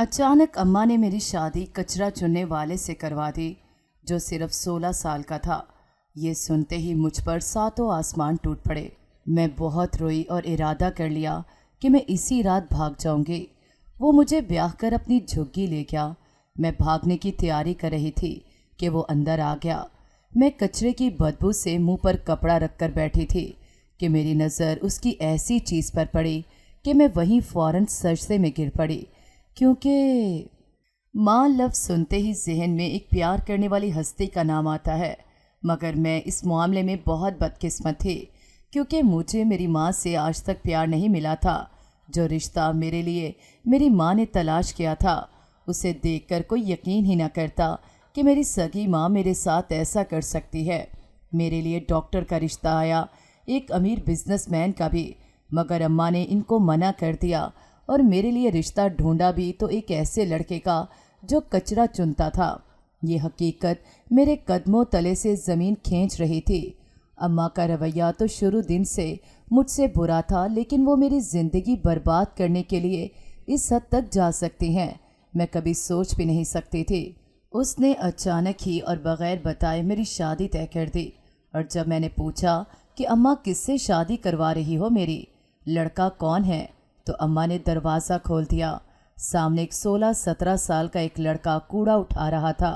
अचानक अम्मा ने मेरी शादी कचरा चुनने वाले से करवा दी जो सिर्फ 16 साल का था। ये सुनते ही मुझ पर सातों आसमान टूट पड़े। मैं बहुत रोई और इरादा कर लिया कि मैं इसी रात भाग जाऊंगी। वो मुझे ब्याह कर अपनी झुग्गी ले गया। मैं भागने की तैयारी कर रही थी कि वो अंदर आ गया। मैं कचरे की बदबू से मुंह पर कपड़ा रखकर बैठी थी कि मेरी नज़र उसकी ऐसी चीज़ पर पड़ी कि मैं वहीं फ़ौरन सजदे में गिर पड़ी, क्योंकि माँ लफ्ज़ सुनते ही जहन में एक प्यार करने वाली हस्ती का नाम आता है। मगर मैं इस मामले में बहुत बदकिस्मत थी, क्योंकि मुझे मेरी माँ से आज तक प्यार नहीं मिला था। जो रिश्ता मेरे लिए मेरी माँ ने तलाश किया था, उसे देखकर कोई यकीन ही ना करता कि मेरी सगी माँ मेरे साथ ऐसा कर सकती है। मेरे लिए डॉक्टर का रिश्ता आया, एक अमीर बिजनेसमैन का भी, मगर अम्मा ने इनको मना कर दिया और मेरे लिए रिश्ता ढूंढा भी तो एक ऐसे लड़के का जो कचरा चुनता था। ये हकीकत मेरे कदमों तले से ज़मीन खींच रही थी। अम्मा का रवैया तो शुरू दिन से मुझसे बुरा था, लेकिन वो मेरी ज़िंदगी बर्बाद करने के लिए इस हद तक जा सकती हैं, मैं कभी सोच भी नहीं सकती थी। उसने अचानक ही और बग़ैर बताए मेरी शादी तय कर दी। और जब मैंने पूछा कि अम्मा किससे शादी करवा रही हो मेरी, लड़का कौन है, तो अम्मा ने दरवाज़ा खोल दिया। सामने एक 16-17 साल का एक लड़का कूड़ा उठा रहा था।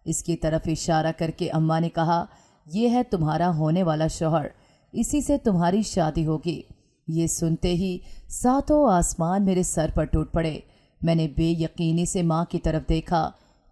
इसकी तरफ इशारा करके अम्मा ने कहा, ये है तुम्हारा होने वाला शौहर, इसी से तुम्हारी शादी होगी। ये सुनते ही सातों आसमान मेरे सर पर टूट पड़े। मैंने बेयकीनी से माँ की तरफ देखा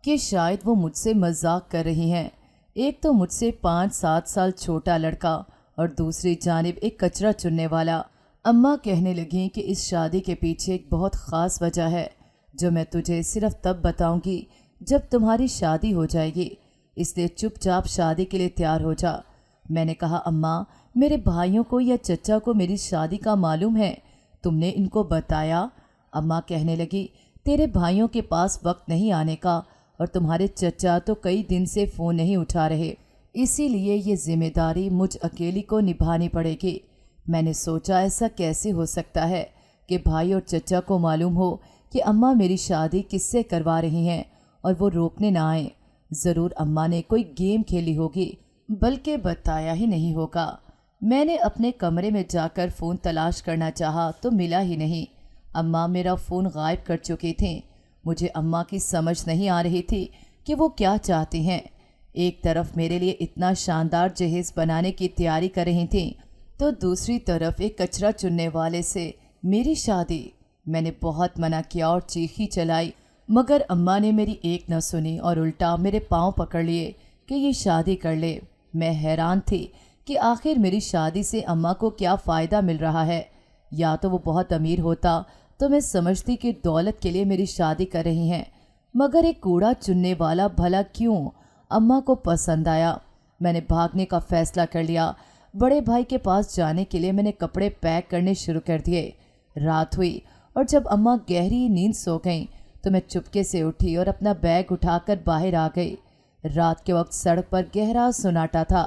कि शायद वो मुझसे मजाक कर रही हैं। एक तो मुझसे 5-7 साल छोटा लड़का और दूसरी जानिब एक कचरा चुनने वाला। अम्मा कहने लगी कि इस शादी के पीछे एक बहुत ख़ास वजह है, जो मैं तुझे सिर्फ तब बताऊंगी जब तुम्हारी शादी हो जाएगी, इसलिए चुपचाप शादी के लिए तैयार हो जा। मैंने कहा, अम्मा, मेरे भाइयों को या चचा को मेरी शादी का मालूम है, तुमने इनको बताया? अम्मा कहने लगी, तेरे भाइयों के पास वक्त नहीं आने का और तुम्हारे चचा तो कई दिन से फ़ोन नहीं उठा रहे, इसीलिए ये जिम्मेदारी मुझ अकेली को निभानी पड़ेगी। मैंने सोचा, ऐसा कैसे हो सकता है कि भाई और चचा को मालूम हो कि अम्मा मेरी शादी किससे करवा रही हैं और वो रोकने ना आए। ज़रूर अम्मा ने कोई गेम खेली होगी, बल्कि बताया ही नहीं होगा। मैंने अपने कमरे में जाकर फ़ोन तलाश करना चाहा तो मिला ही नहीं। अम्मा मेरा फ़ोन गायब कर चुकी थीं। मुझे अम्मा की समझ नहीं आ रही थी कि वो क्या चाहती हैं। एक तरफ मेरे लिए इतना शानदार जहेज़ बनाने की तैयारी कर रही थीं, तो दूसरी तरफ एक कचरा चुनने वाले से मेरी शादी। मैंने बहुत मना किया और चीखी चलाई, मगर अम्मा ने मेरी एक न सुनी और उल्टा मेरे पांव पकड़ लिए कि ये शादी कर ले। मैं हैरान थी कि आखिर मेरी शादी से अम्मा को क्या फ़ायदा मिल रहा है। या तो वो बहुत अमीर होता तो मैं समझती कि दौलत के लिए मेरी शादी कर रही हैं, मगर एक कूड़ा चुनने वाला भला क्यों अम्मा को पसंद आया। मैंने भागने का फ़ैसला कर लिया। बड़े भाई के पास जाने के लिए मैंने कपड़े पैक करने शुरू कर दिए। रात हुई और जब अम्मा गहरी नींद सो गईं तो मैं चुपके से उठी और अपना बैग उठाकर बाहर आ गई। रात के वक्त सड़क पर गहरा सन्नाटा था।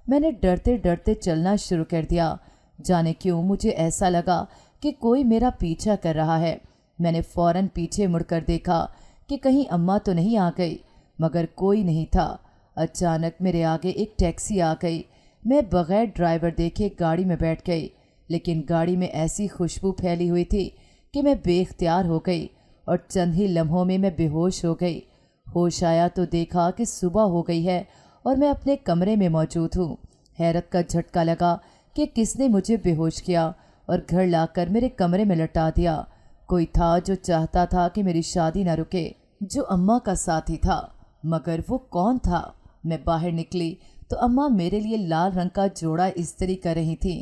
मैंने डरते डरते चलना शुरू कर दिया। जाने क्यों मुझे ऐसा लगा कि कोई मेरा पीछा कर रहा है। मैंने फ़ौरन पीछे मुड़कर देखा कि कहीं अम्मा तो नहीं आ गई, मगर कोई नहीं था। अचानक मेरे आगे एक टैक्सी आ गई। मैं बग़ैर ड्राइवर देखे गाड़ी में बैठ गई, लेकिन गाड़ी में ऐसी खुशबू फैली हुई थी कि मैं बेख्तियार हो गई और चंद ही लम्हों में मैं बेहोश हो गई। होश आया तो देखा कि सुबह हो गई है और मैं अपने कमरे में मौजूद हूँ। हैरत का झटका लगा कि किसने मुझे बेहोश किया और घर लाकर मेरे कमरे में लटा दिया। कोई था जो चाहता था कि मेरी शादी न रुके, जो अम्मा का साथी था। मगर वो कौन था? मैं बाहर निकली तो अम्मा मेरे लिए लाल रंग का जोड़ा इस्त्री कर रही थी।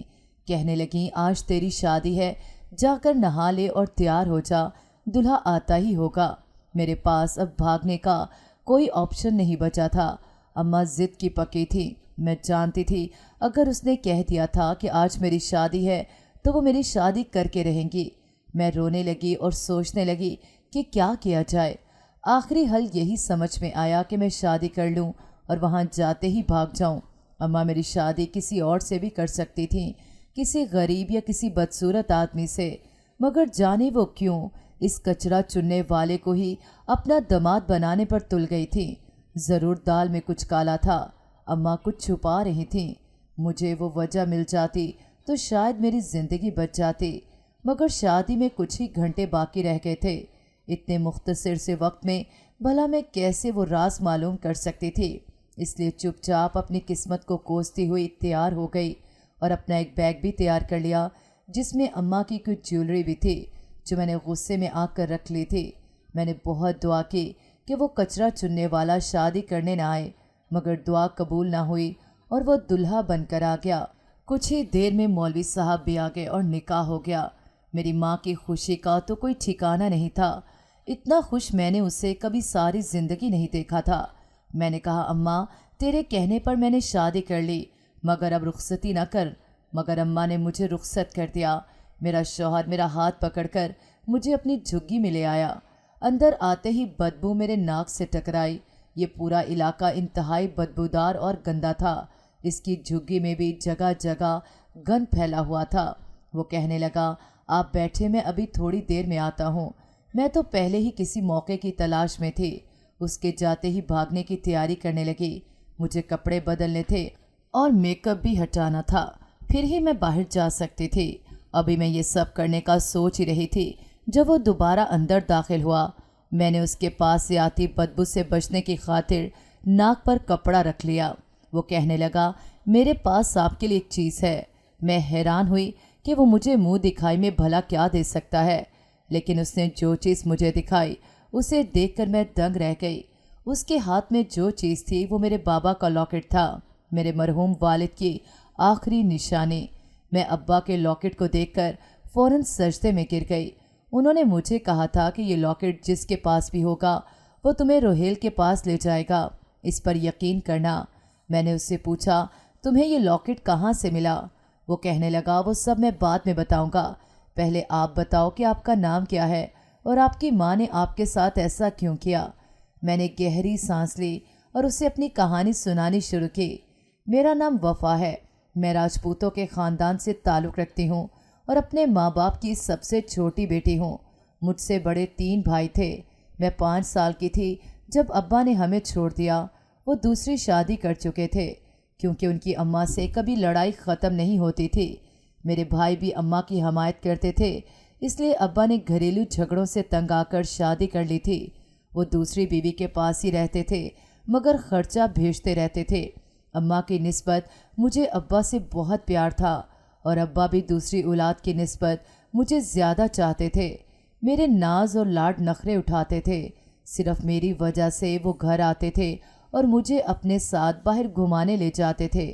कहने लगी, आज तेरी शादी है, जाकर नहा ले और तैयार हो जा, दूल्हा आता ही होगा। मेरे पास अब भागने का कोई ऑप्शन नहीं बचा था। अम्मा ज़िद की पकी थी। मैं जानती थी अगर उसने कह दिया था कि आज मेरी शादी है तो वो मेरी शादी करके रहेंगी। मैं रोने लगी और सोचने लगी कि क्या किया जाए। आखिरी हल यही समझ में आया कि मैं शादी कर लूं और वहां जाते ही भाग जाऊं। अम्मा मेरी शादी किसी और से भी कर सकती थी, किसी गरीब या किसी बदसूरत आदमी से, मगर जाने वो क्यों इस कचरा चुनने वाले को ही अपना दामाद बनाने पर तुल गई थी। ज़रूर दाल में कुछ काला था। अम्मा कुछ छुपा रही थीं। मुझे वो वजह मिल जाती तो शायद मेरी ज़िंदगी बच जाती, मगर शादी में कुछ ही घंटे बाकी रह गए थे। इतने मुख्तसर से वक्त में भला मैं कैसे वो राज मालूम कर सकती थी। इसलिए चुपचाप अपनी किस्मत को कोसती हुई तैयार हो गई और अपना एक बैग भी तैयार कर लिया, जिसमें अम्मा की कुछ ज्वेलरी भी थी जो मैंने गुस्से में आकर रख ली थी। मैंने बहुत दुआ की कि वो कचरा चुनने वाला शादी करने ना आए, मगर दुआ कबूल ना हुई और वो दुल्हा बनकर आ गया। कुछ ही देर में मौलवी साहब भी आ गए और निकाह हो गया। मेरी माँ की खुशी का तो कोई ठिकाना नहीं था। इतना खुश मैंने उसे कभी सारी ज़िंदगी नहीं देखा था। मैंने कहा, अम्मा तेरे कहने पर मैंने शादी कर ली, मगर अब रुखसती न कर। मगर अम्मा ने मुझे रुखसत कर दिया। मेरा शौहर मेरा हाथ पकड़कर मुझे अपनी झुग्गी में ले आया। अंदर आते ही बदबू मेरे नाक से टकराई। ये पूरा इलाका इंतहाई बदबूदार और गंदा था। इसकी झुग्गी में भी जगह जगह गंद फैला हुआ था। वो कहने लगा, आप बैठे, मैं अभी थोड़ी देर में आता हूँ। मैं तो पहले ही किसी मौके की तलाश में थी। उसके जाते ही भागने की तैयारी करने लगी। मुझे कपड़े बदलने थे और मेकअप भी हटाना था, फिर ही मैं बाहर जा सकती थी। अभी मैं ये सब करने का सोच ही रही थी जब वो दोबारा अंदर दाखिल हुआ। मैंने उसके पास से आती बदबू से बचने की खातिर नाक पर कपड़ा रख लिया। वो कहने लगा, मेरे पास आपके लिए एक चीज़ है। मैं हैरान हुई कि वो मुझे मुंह दिखाई में भला क्या दे सकता है, लेकिन उसने जो चीज़ मुझे दिखाई उसे देखकर मैं दंग रह गई। उसके हाथ में जो चीज़ थी वो मेरे बाबा का लॉकेट था, मेरे मरहूम वालिद की आखिरी निशानी। मैं अब्बा के लॉकेट को देखकर फ़ौरन सजदे में गिर गई। उन्होंने मुझे कहा था कि ये लॉकेट जिसके पास भी होगा वो तुम्हें रोहेल के पास ले जाएगा, इस पर यकीन करना। मैंने उससे पूछा, तुम्हें ये लॉकेट कहाँ से मिला? वो कहने लगा, वो सब मैं बाद में बताऊंगा, पहले आप बताओ कि आपका नाम क्या है और आपकी माँ ने आपके साथ ऐसा क्यों किया। मैंने गहरी सांस ली और उसे अपनी कहानी सुनानी शुरू की। मेरा नाम वफ़ा है। मैं राजपूतों के ख़ानदान से ताल्लुक़ रखती हूँ और अपने माँ बाप की सबसे छोटी बेटी हूँ। मुझसे बड़े 3 भाई थे। मैं 5 साल की थी जब अब्बा ने हमें छोड़ दिया। वो दूसरी शादी कर चुके थे, क्योंकि उनकी अम्मा से कभी लड़ाई ख़त्म नहीं होती थी। मेरे भाई भी अम्मा की हमायत करते थे, इसलिए अब्बा ने घरेलू झगड़ों से तंग आकर शादी कर ली थी। वो दूसरी बीवी के पास ही रहते थे, मगर ख़र्चा भेजते रहते थे। अम्मा की निस्बत मुझे अब्बा से बहुत प्यार था और अब्बा भी दूसरी औलाद की निस्बत मुझे ज़्यादा चाहते थे। मेरे नाज और लाड नखरे उठाते थे। सिर्फ मेरी वजह से वो घर आते थे और मुझे अपने साथ बाहर घुमाने ले जाते थे,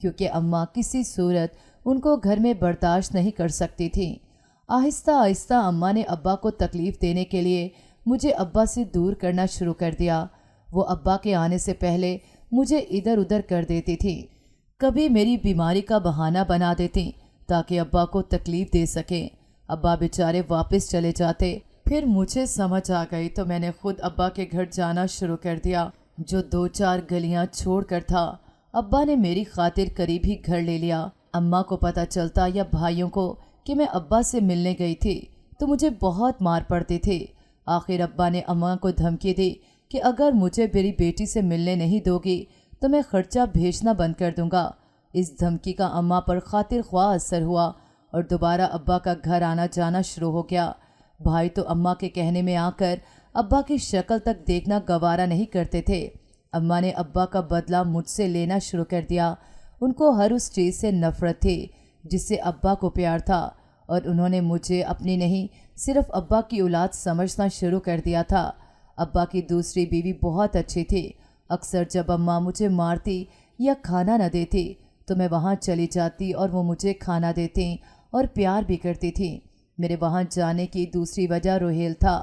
क्योंकि अम्मा किसी सूरत उनको घर में बर्दाश्त नहीं कर सकती थी। आहिस्ता आहिस्ता अम्मा ने अब्बा को तकलीफ़ देने के लिए मुझे अब्बा से दूर करना शुरू कर दिया। वो अब्बा के आने से पहले मुझे इधर उधर कर देती थी। कभी मेरी बीमारी का बहाना बना देती ताकि अब्बा को तकलीफ़ दे सकें। अब्बा बेचारे वापस चले जाते। फिर मुझे समझ आ गई तो मैंने खुद अब्बा के घर जाना शुरू कर दिया, जो 2-4 गलियां छोड़कर था। अब्बा ने मेरी खातिर करीब ही घर ले लिया। अम्मा को पता चलता या भाइयों को कि मैं अब्बा से मिलने गई थी तो मुझे बहुत मार पड़ती थी। आखिर अब्बा ने अम्मा को धमकी दी कि अगर मुझे मेरी बेटी से मिलने नहीं दोगी तो मैं खर्चा भेजना बंद कर दूंगा। इस धमकी का अम्मा पर खातिर ख्वाह असर हुआ और दोबारा अब्बा का घर आना जाना शुरू हो गया। भाई तो अम्मा के कहने में आकर अब्बा की शक्ल तक देखना गवारा नहीं करते थे। अम्मा ने अब्बा का बदला मुझसे लेना शुरू कर दिया। उनको हर उस चीज़ से नफ़रत थी जिससे अब्बा को प्यार था, और उन्होंने मुझे अपनी नहीं सिर्फ अब्बा की औलाद समझना शुरू कर दिया था। अब्बा की दूसरी बीवी बहुत अच्छी थी। अक्सर जब अम्मा मुझे मारती या खाना न देती तो मैं वहाँ चली जाती और वो मुझे खाना देती और प्यार भी करती थी। मेरे वहाँ जाने की दूसरी वजह रोहेल था,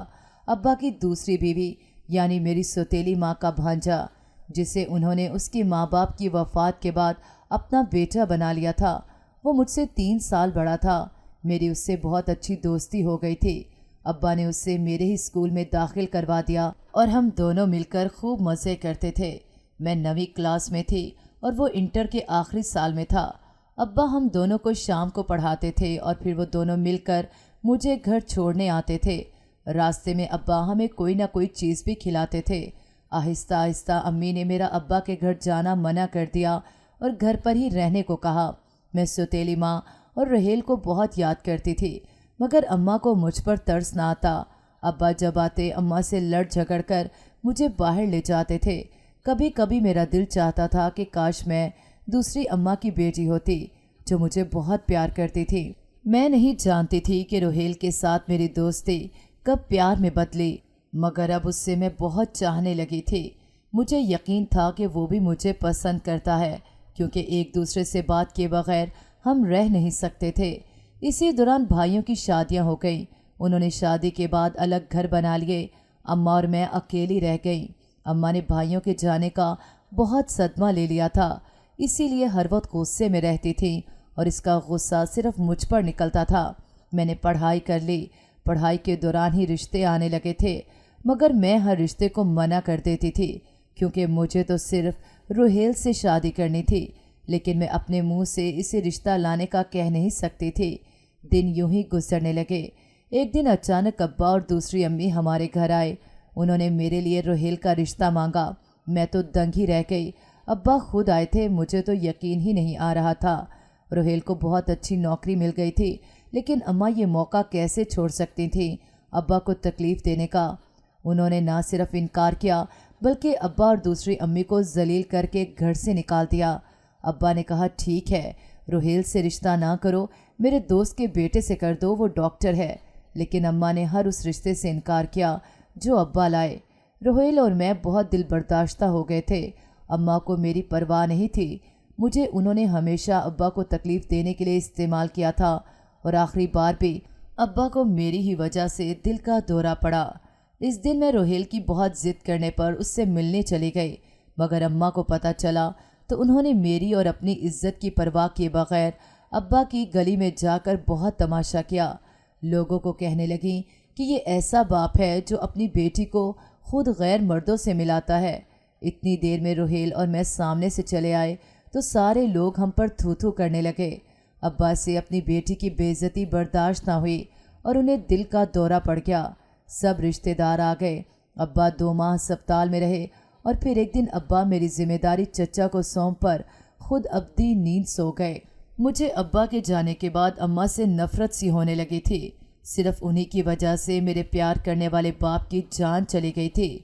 अब्बा की दूसरी बीवी, यानी मेरी सौतेली माँ का भांजा, जिसे उन्होंने उसके माँ बाप की वफ़ात के बाद अपना बेटा बना लिया था। वो मुझसे 3 साल बड़ा था। मेरी उससे बहुत अच्छी दोस्ती हो गई थी। अब्बा ने उससे मेरे ही स्कूल में दाखिल करवा दिया और हम दोनों मिलकर खूब मज़े करते थे। मैं 9वीं क्लास में थी और वो इंटर के आखिरी साल में था। अब्बा हम दोनों को शाम को पढ़ाते थे और फिर वो दोनों मिलकर मुझे घर छोड़ने आते थे। راستے میں ابا ہمیں کوئی نہ کوئی چیز بھی کھلاتے تھے۔ آہستہ آہستہ امی نے میرا ابا کے گھر جانا منع کر دیا اور گھر پر ہی رہنے کو کہا۔ میں سوتیلی ماں اور رحیل کو بہت یاد کرتی تھی، مگر اماں کو مجھ پر ترس نہ آتا۔ ابا جب آتے اماں سے لڑ جھگڑ کر مجھے باہر لے جاتے تھے۔ کبھی کبھی میرا دل چاہتا تھا کہ کاش میں دوسری اماں کی بیٹی ہوتی جو مجھے بہت پیار کرتی تھی۔ میں نہیں جانتی تھی کہ رحیل کے ساتھ میری دوستی کب پیار میں بدلی، مگر اب اس سے میں بہت چاہنے لگی تھی۔ مجھے یقین تھا کہ وہ بھی مجھے پسند کرتا ہے، کیونکہ ایک دوسرے سے بات کیے بغیر ہم رہ نہیں سکتے تھے۔ اسی دوران بھائیوں کی شادیاں ہو گئیں۔ انہوں نے شادی کے بعد الگ گھر بنا لیے۔ اماں اور میں اکیلی رہ گئیں۔ اماں نے بھائیوں کے جانے کا بہت صدمہ لے لیا تھا، اسی لیے ہر وقت غصے میں رہتی تھیں اور اس کا غصہ صرف مجھ پر نکلتا تھا۔ میں نے پڑھائی کر لی۔ پڑھائی کے دوران ہی رشتے آنے لگے تھے، مگر میں ہر رشتے کو منع کر دیتی تھی، کیونکہ مجھے تو صرف رحیل سے شادی کرنی تھی، لیکن میں اپنے منہ سے اسے رشتہ لانے کا کہہ نہیں سکتی تھی۔ دن یوں ہی گزرنے لگے۔ ایک دن اچانک ابا اور دوسری امی ہمارے گھر آئے۔ انہوں نے میرے لیے رحیل کا رشتہ مانگا۔ میں تو دنگ ہی رہ گئی۔ ابا خود آئے تھے، مجھے تو یقین ہی نہیں آ رہا تھا۔ رحیل کو بہت اچھی نوکری مل گئی تھی، لیکن اماں یہ موقع کیسے چھوڑ سکتی تھیں ابا کو تکلیف دینے کا۔ انہوں نے نہ صرف انکار کیا بلکہ ابا اور دوسری امی کو ذلیل کر کے گھر سے نکال دیا۔ ابا نے کہا ٹھیک ہے، رحیل سے رشتہ نہ کرو، میرے دوست کے بیٹے سے کر دو، وہ ڈاکٹر ہے۔ لیکن اماں نے ہر اس رشتے سے انکار کیا جو ابا لائے۔ رحیل اور میں بہت دل برداشتہ ہو گئے تھے۔ اماں کو میری پرواہ نہیں تھی۔ مجھے انہوں نے ہمیشہ ابا کو تکلیف دینے کے لیے استعمال کیا تھا، اور آخری بار بھی ابا کو میری ہی وجہ سے دل کا دورہ پڑا۔ اس دن میں رحیل کی بہت ضد کرنے پر اس سے ملنے چلی گئی، مگر اماں کو پتہ چلا تو انہوں نے میری اور اپنی عزت کی پرواہ کیے بغیر ابا کی گلی میں جا کر بہت تماشا کیا۔ لوگوں کو کہنے لگیں کہ یہ ایسا باپ ہے جو اپنی بیٹی کو خود غیر مردوں سے ملاتا ہے۔ اتنی دیر میں رحیل اور میں سامنے سے چلے آئے تو سارے لوگ ہم پر تھو تھو کرنے لگے۔ ابا سے اپنی بیٹی کی بے عزتی برداشت نہ ہوئی اور انہیں دل کا دورہ پڑ گیا۔ سب رشتہ دار آ گئے۔ ابا 2 ماہ ہسپتال میں رہے اور پھر ایک دن ابا میری ذمہ داری چچا کو سونپ پر خود ابدی نیند سو گئے۔ مجھے ابا کے جانے کے بعد اماں سے نفرت سی ہونے لگی تھی۔ صرف انہی کی وجہ سے میرے پیار کرنے والے باپ کی جان چلی گئی تھی۔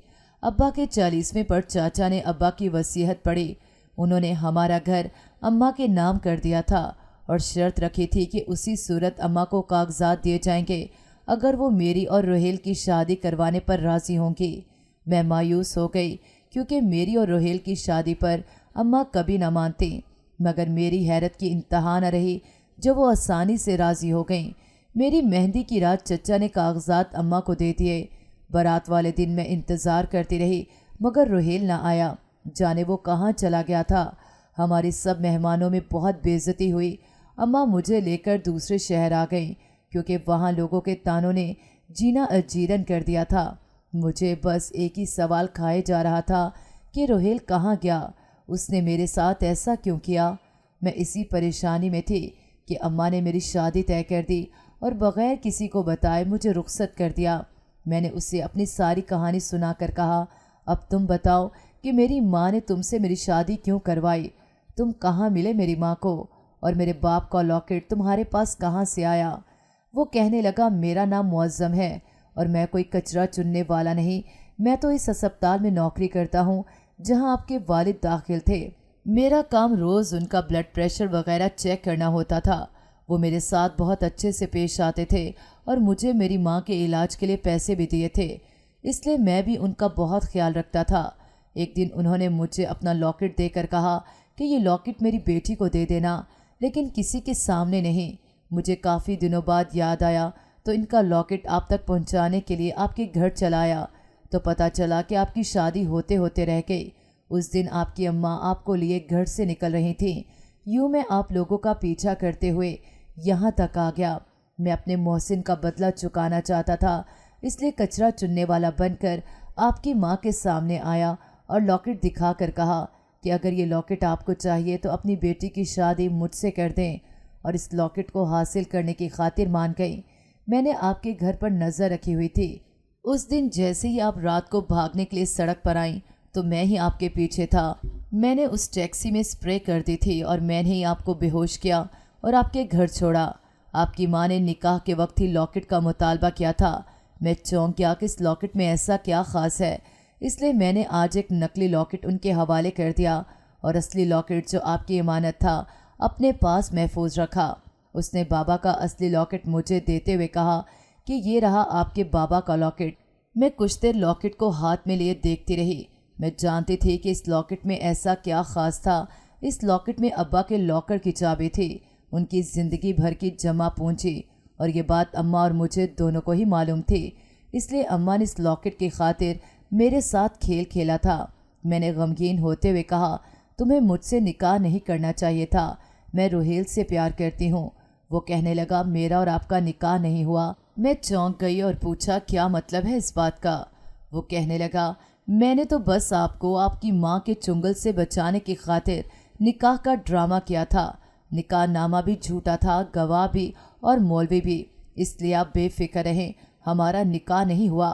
ابا کے 40ویں پر چاچا نے ابا کی وصیت پڑھی۔ انہوں نے ہمارا گھر اماں کے نام کر دیا تھا اور شرط رکھی تھی کہ اسی صورت اماں کو کاغذات دیے جائیں گے اگر وہ میری اور رحیل کی شادی کروانے پر راضی ہوں گی۔ میں مایوس ہو گئی کیونکہ میری اور رحیل کی شادی پر اماں کبھی نہ مانتی، مگر میری حیرت کی انتہا نہ رہی جب وہ آسانی سے راضی ہو گئیں۔ میری مہندی کی رات چچا نے کاغذات اماں کو دے دیے۔ بارات والے دن میں انتظار کرتی رہی مگر رحیل نہ آیا، جانے وہ کہاں چلا گیا تھا۔ ہماری سب مہمانوں میں بہت بے عزتی ہوئی۔ اماں مجھے لے کر دوسرے شہر آ گئیں کیونکہ وہاں لوگوں کے تانوں نے جینا اجیرن کر دیا تھا۔ مجھے بس ایک ہی سوال کھائے جا رہا تھا کہ رحیل کہاں گیا، اس نے میرے ساتھ ایسا کیوں کیا۔ میں اسی پریشانی میں تھی کہ اماں نے میری شادی طے کر دی اور بغیر کسی کو بتائے مجھے رخصت کر دیا۔ میں نے اسے اپنی ساری کہانی سنا کر کہا، اب تم بتاؤ کہ میری ماں نے تم سے میری شادی کیوں کروائی؟ تم کہاں ملے میری ماں کو؟ اور میرے باپ کا لاکٹ تمہارے پاس کہاں سے آیا؟ وہ کہنے لگا، میرا نام معظم ہے اور میں کوئی کچرا چننے والا نہیں، میں تو اس ہسپتال میں نوکری کرتا ہوں جہاں آپ کے والد داخل تھے۔ میرا کام روز ان کا بلڈ پریشر وغیرہ چیک کرنا ہوتا تھا۔ وہ میرے ساتھ بہت اچھے سے پیش آتے تھے اور مجھے میری ماں کے علاج کے لیے پیسے بھی دیے تھے، اس لیے میں بھی ان کا بہت خیال رکھتا تھا۔ ایک دن انہوں نے مجھے اپنا لاکٹ دے کر کہا کہ یہ لاکٹ میری بیٹی کو دے دینا، لیکن کسی کے سامنے نہیں۔ مجھے کافی دنوں بعد یاد آیا تو ان کا لاکٹ آپ تک پہنچانے کے لیے آپ کے گھر چلا آیا تو پتہ چلا کہ آپ کی شادی ہوتے ہوتے رہ گئی۔ اس دن آپ کی اماں آپ کو لیے گھر سے نکل رہی تھیں۔ یوں میں آپ لوگوں کا پیچھا کرتے ہوئے یہاں تک آ گیا۔ میں اپنے محسن کا بدلہ چکانا چاہتا تھا، اس لیے کچرا چننے والا بن کر آپ کی ماں کے سامنے آیا اور لاکٹ دکھا کر کہا کہ اگر یہ لاکٹ آپ کو چاہیے تو اپنی بیٹی کی شادی مجھ سے کر دیں، اور اس لاکٹ کو حاصل کرنے کی خاطر مان گئی۔ میں نے آپ کے گھر پر نظر رکھی ہوئی تھی، उस दिन जैसे ही आप रात को भागने के लिए सड़क पर आईं तो मैं ही आपके पीछे था। मैंने उस टैक्सी में स्प्रे कर दी थी और मैंने ही आपको बेहोश किया और आपके घर छोड़ा। आपकी माँ ने निकाह के वक्त ही लॉकेट का मुतालबा किया था। मैं चौंक गया कि इस लॉकेट में ऐसा क्या ख़ास है, इसलिए मैंने आज एक नकली लॉकेट उनके हवाले कर दिया और असली लॉकेट जो आपकी इमानत था अपने पास महफूज रखा। उसने बाबा का असली लॉकेट मुझे देते हुए कहा कि ये रहा आपके बाबा का लॉकेट। मैं कुछ देर लॉकेट को हाथ में लिए देखती रही। मैं जानती थी कि इस लॉकेट में ऐसा क्या ख़ास था। इस लॉकेट में अब्बा के लॉकर की चाबी थी, उनकी ज़िंदगी भर की जमा पूंजी, और ये बात अम्मा और मुझे दोनों को ही मालूम थी। इसलिए अम्मा ने इस लॉकेट की खातिर मेरे साथ खेल खेला था। मैंने गमगीन होते हुए कहा, तुम्हें मुझसे निकाह नहीं करना चाहिए था, मैं रुहेल से प्यार करती हूँ। वो कहने लगा, मेरा और आपका निकाह नहीं हुआ। मैं चौंक गई और पूछा, क्या मतलब है इस बात का? वो कहने लगा, मैंने तो बस आपको आपकी माँ के चुंगल से बचाने की खातिर निकाह का ड्रामा किया था। निकाह नामा भी झूठा था, गवाह भी और मौलवी भी, इसलिए आप बेफिक्र रहें, हमारा निकाह नहीं हुआ।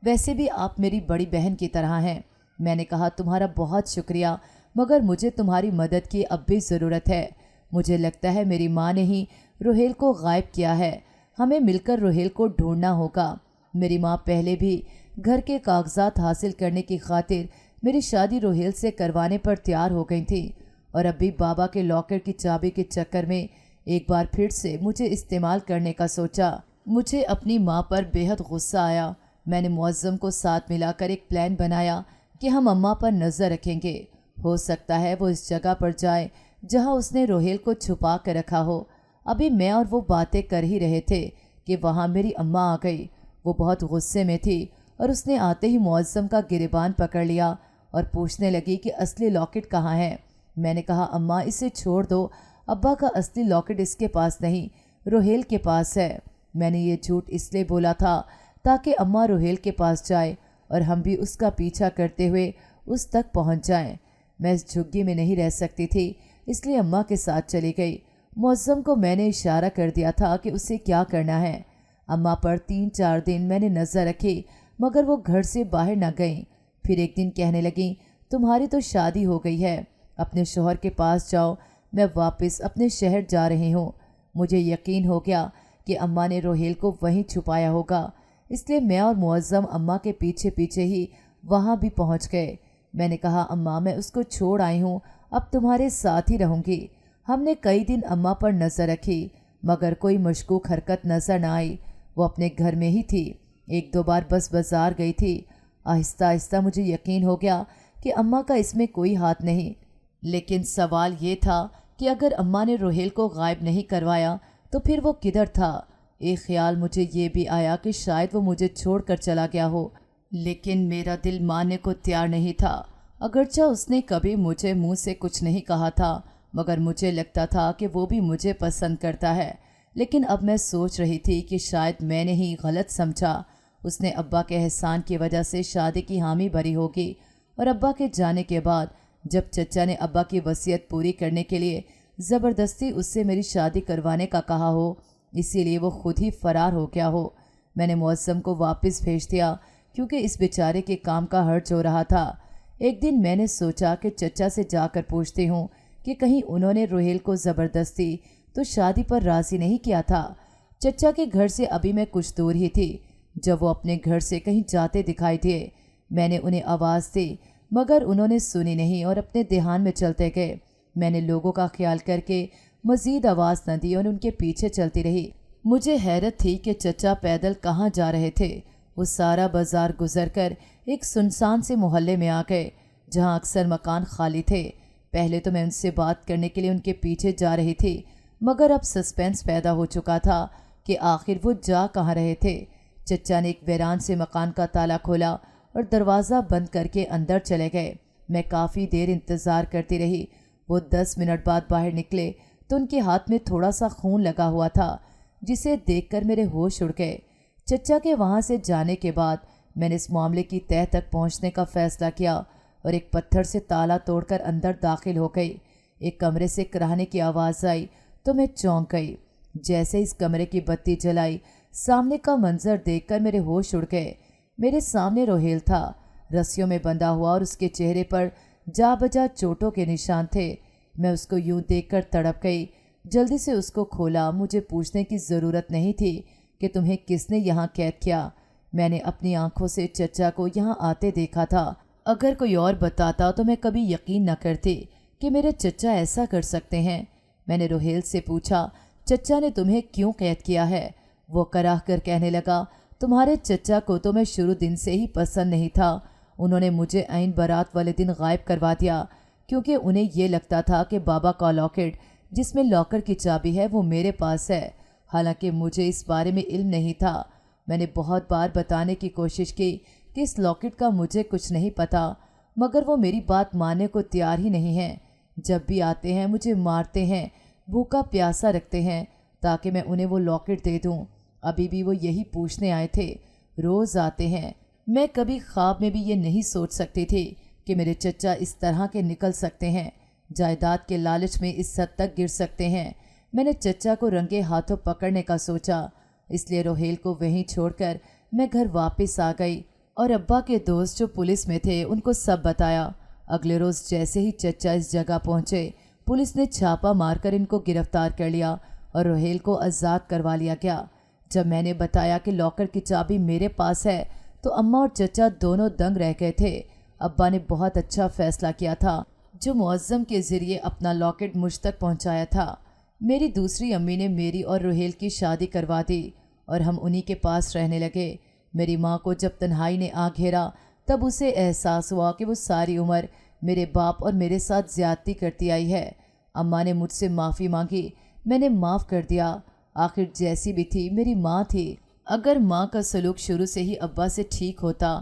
वैसे भी आप मेरी बड़ी बहन की तरह हैं। मैंने कहा, तुम्हारा बहुत शुक्रिया, मगर मुझे तुम्हारी मदद की अब भी ज़रूरत है। मुझे लगता है मेरी माँ ने ही रुहेल को गायब किया है। हमें मिलकर रुहेल को ढूंढना होगा। मेरी माँ पहले भी घर के कागजात हासिल करने की खातिर मेरी शादी रुहेल से करवाने पर तैयार हो गई थी, और अभी बाबा के लॉकर की चाबी के चक्कर में एक बार फिर से मुझे इस्तेमाल करने का सोचा। मुझे अपनी माँ पर बेहद गुस्सा आया। मैंने मुअज्जम को साथ मिलाकर एक प्लान बनाया कि हम अम्मा पर नज़र रखेंगे। हो सकता है वो इस जगह पर जाए जहाँ उसने रुहेल को छुपा कर रखा हो। अभी मैं और वो बातें कर ही रहे थे कि वहाँ मेरी अम्मा आ गई। वो बहुत गुस्से में थी और उसने आते ही मुअज्जम का गिरबान पकड़ लिया और पूछने लगी कि असली लॉकेट कहाँ है। मैंने कहा, अम्मा इसे छोड़ दो, अब्बा का असली लॉकेट इसके पास नहीं, रुहेल के पास है। मैंने ये झूठ इसलिए बोला था ताकि अम्मा रुहेल के पास जाए और हम भी उसका पीछा करते हुए उस तक पहुंच जाएं। मैं इस झुग्गी में नहीं रह सकती थी, इसलिए अम्मा के साथ चली गई। मुअज्जम को मैंने इशारा कर दिया था कि उसे क्या करना है। अम्मा पर 3-4 दिन मैंने नज़र रखी, मगर वो घर से बाहर न गईं। फिर एक दिन कहने लगी, तुम्हारी तो शादी हो गई है, अपने शौहर के पास जाओ, मैं वापस अपने शहर जा रही हूँ। मुझे यकीन हो गया कि अम्मा ने रुहेल को वहीं छुपाया होगा, इसलिए मैं और मुअज्जम अम्मा के पीछे पीछे ही वहाँ भी पहुँच गए। मैंने कहा, अम्मा मैं उसको छोड़ आई हूँ, अब तुम्हारे साथ ही रहूँगी। हमने कई दिन अम्मा पर नज़र रखी, मगर कोई मशकूक हरकत नज़र न आई। वो अपने घर में ही थी। 1-2 बार बस बाज़ार गई थी। आहिस्ता आहिस्ता मुझे यकीन हो गया कि अम्मा का इसमें कोई हाथ नहीं। लेकिन सवाल ये था कि अगर अम्मा ने रुहेल को गायब नहीं करवाया तो फिर वो किधर था। एक ख्याल मुझे ये भी आया कि शायद वो मुझे छोड़कर चला गया हो, लेकिन मेरा दिल मानने को तैयार नहीं था। अगरचा उसने कभी मुझे मुंह से कुछ नहीं कहा था, मगर मुझे लगता था कि वो भी मुझे पसंद करता है। लेकिन अब मैं सोच रही थी कि शायद मैंने ही गलत समझा। उसने अब्बा के एहसान की वजह से शादी की हामी भरी होगी, और अब्बा के जाने के बाद जब चचा ने अब्बा की वसीयत पूरी करने के लिए ज़बरदस्ती उससे मेरी शादी करवाने का कहा हो, इसीलिए वो खुद ही फ़रार हो गया हो। मैंने मुअज्जम को वापस भेज दिया क्योंकि इस बेचारे के काम का हर्ज हो रहा था। एक दिन मैंने सोचा कि चचा से जाकर पूछती हूँ कि कहीं उन्होंने रुहेल को ज़बरदस्ती तो शादी पर राज़ी नहीं किया था। चचा के घर से अभी मैं कुछ दूर ही थी जब वो अपने घर से कहीं जाते दिखाई दिए। मैंने उन्हें आवाज़ दी, मगर उन्होंने सुनी नहीं और अपने ध्यान में चलते गए। मैंने लोगों का ख्याल करके मज़ीद आवाज़ न दी और उनके पीछे चलती रही। मुझे हैरत थी कि चचा पैदल कहाँ जा रहे थे। वो सारा बाज़ार गुजर कर एक सुनसान से मोहल्ले में आ गए जहाँ अक्सर मकान खाली थे। पहले तो मैं उनसे बात करने के लिए उनके पीछे जा रही थी, मगर अब सस्पेंस पैदा हो चुका था कि आखिर वो जा कहाँ रहे थे। चचा ने एक वीरान से मकान का ताला खोला और दरवाज़ा बंद करके अंदर चले गए। मैं काफ़ी देर इंतज़ार करती रही। वो 10 मिनट बाद बाहर निकले तो उनके हाथ में थोड़ा सा खून लगा हुआ था, जिसे देखकर मेरे होश उड़ गए। चचा के वहाँ से जाने के बाद मैंने इस मामले की तह तक पहुँचने का फ़ैसला किया और एक पत्थर से ताला तोड़कर अंदर दाखिल हो गई। एक कमरे से कराहने की आवाज़ आई तो मैं चौंक गई। जैसे इस कमरे की बत्ती जलाई, सामने का मंजर देखकर मेरे होश उड़ गए। मेरे सामने रोहेल था, रस्सियों में बंधा हुआ, और उसके चेहरे पर जा बजा चोटों के निशान थे। मैं उसको यूं देखकर तड़प गई। जल्दी से उसको खोला। मुझे पूछने की ज़रूरत नहीं थी कि तुम्हें किसने यहाँ कैद किया। मैंने अपनी आंखों से चचा को यहाँ आते देखा था। अगर कोई और बताता तो मैं कभी यकीन न करती कि मेरे चचा ऐसा कर सकते हैं। मैंने रोहेल से पूछा, चचा ने तुम्हें क्यों कैद किया है? वो कराह कर कहने लगा, तुम्हारे चचा को तो मैं शुरू दिन से ही पसंद नहीं था। उन्होंने मुझे ऐन बारात वाले दिन गायब करवा दिया, क्योंकि उन्हें ये लगता था कि बाबा का लॉकेट जिसमें लॉकर की चाबी है वो मेरे पास है। हालांकि मुझे इस बारे में इल्म नहीं था। मैंने बहुत बार बताने की कोशिश की कि इस लॉकेट का मुझे कुछ नहीं पता, मगर वो मेरी बात मानने को तैयार ही नहीं है। जब भी आते हैं मुझे मारते हैं, भूखा प्यासा रखते हैं ताकि मैं उन्हें वो लॉकेट दे दूं। अभी भी वो यही पूछने आए थे। रोज़ आते हैं। मैं कभी ख्वाब में भी ये नहीं सोच सकती थी कि मेरे चचा इस तरह के निकल सकते हैं, जायदाद के लालच में इस हद तक गिर सकते हैं। मैंने चचा को रंगे हाथों पकड़ने का सोचा, इसलिए रोहेल को वहीं छोड़कर मैं घर वापस आ गई और अब्बा के दोस्त जो पुलिस में थे उनको सब बताया। अगले रोज़ जैसे ही चचा इस जगह पहुंचे, पुलिस ने छापा मारकर इनको गिरफ्तार कर लिया और रोहेल को आज़ाद करवा लिया गया। जब मैंने बताया कि लॉकर की चाबी मेरे पास है तो अम्मा और चचा दोनों दंग रह गए थे। अब्बा ने बहुत अच्छा फैसला किया था, जो मुअज्जम के ज़रिए अपना लॉकेट मुझ तक पहुंचाया था। मेरी दूसरी अम्मी ने मेरी और रोहेल की शादी करवा दी और हम उन्हीं के पास रहने लगे। मेरी माँ को जब तन्हाई ने आ घेरा तब उसे एहसास हुआ कि वो सारी उम्र मेरे बाप और मेरे साथ ज़्यादती करती आई है। अम्मा ने मुझसे माफ़ी मांगी, मैंने माफ़ कर दिया। आखिर जैसी भी थी मेरी माँ थी। अगर माँ का सलूक शुरू से ही अब्बा से ठीक होता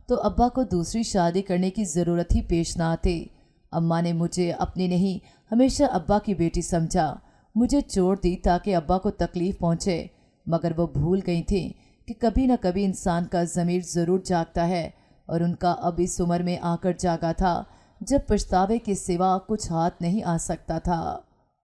तो अब्बा को दूसरी शादी करने की ज़रूरत ही पेश ना आती। अम्मा ने मुझे अपनी नहीं, हमेशा अब्बा की बेटी समझा। मुझे चोट दी ताकि अब्बा को तकलीफ़ पहुँचे, मगर वो भूल गई थी कि कभी न कभी इंसान का ज़मीर ज़रूर जागता है, और उनका अब इस उम्र में आकर जागा था जब पछतावे के सिवा कुछ हाथ नहीं आ सकता था।